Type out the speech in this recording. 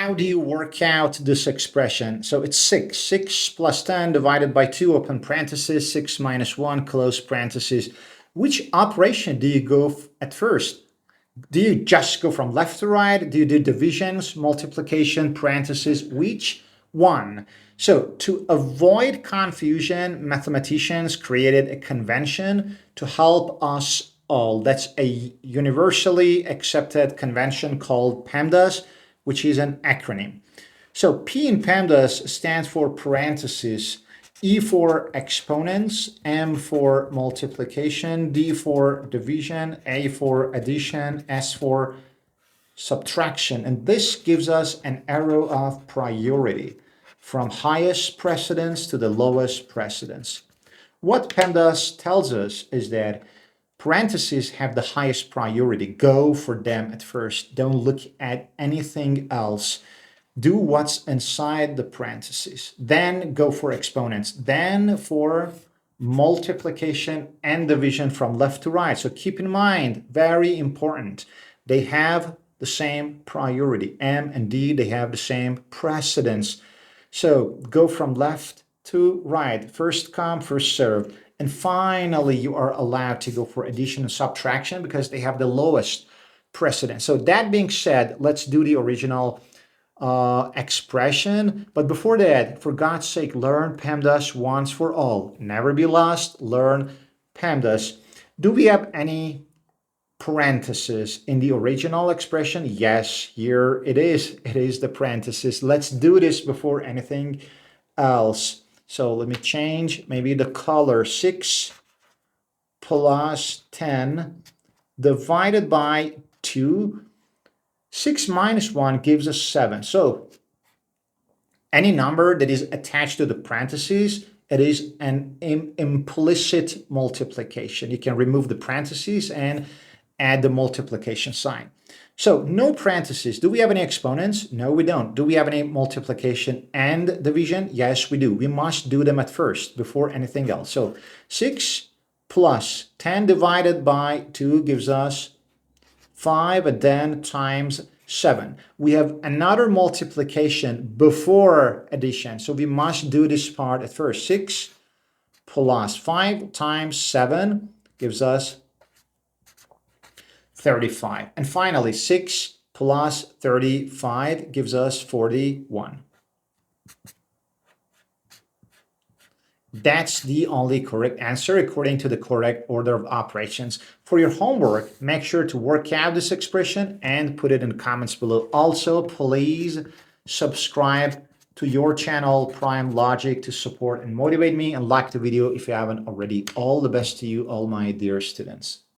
how do you work out this expression? So it's 6. 6 plus 10 divided by 2, open parenthesis, 6 minus 1, close parenthesis. Which operation do you go at first? Do you just go from left to right? Do you do divisions, multiplication, parentheses? Which one? So to avoid confusion, mathematicians created a convention to help us all. That's a universally accepted convention called PEMDAS, which is an acronym. So P in PEMDAS stands for parentheses, E for exponents, M for multiplication, D for division, A for addition, S for subtraction. And this gives us an arrow of priority from highest precedence to the lowest precedence. What PEMDAS tells us is that parentheses have the highest priority. Go for them at first. Don't look at anything else. Do what's inside the parentheses. Then go for exponents. Then for multiplication and division from left to right. So keep in mind, very important, they have the same priority. M and D, they have the same precedence. So go from left to right. First come, first served. And finally, you are allowed to go for addition and subtraction because they have the lowest precedence. So that being said, let's do the original expression. But before that, for God's sake, learn PEMDAS once for all. Never be lost. Learn PEMDAS. Do we have any parentheses in the original expression? Yes, here it is. It is the parentheses. Let's do this before anything else. So let me change maybe the color. 6 plus 10 divided by 2. 6 minus 1 gives us 7. So any number that is attached to the parentheses, it is an implicit multiplication. You can remove the parentheses and add the multiplication sign. So no parentheses. Do we have any exponents? No, we don't. Do we have any multiplication and division? Yes, we do. We must do them at first before anything else. So 6 plus 10 divided by 2 gives us 5, and then times 7. We have another multiplication before addition, so we must do this part at first. 6 plus 5 times 7 gives us 35. And finally, 6 plus 35 gives us 41. That's the only correct answer according to the correct order of operations. For your homework, make sure to work out this expression and put it in the comments below. Also, please subscribe to your channel, Prime Logic, to support and motivate me, and like the video if you haven't already. All the best to you, all my dear students.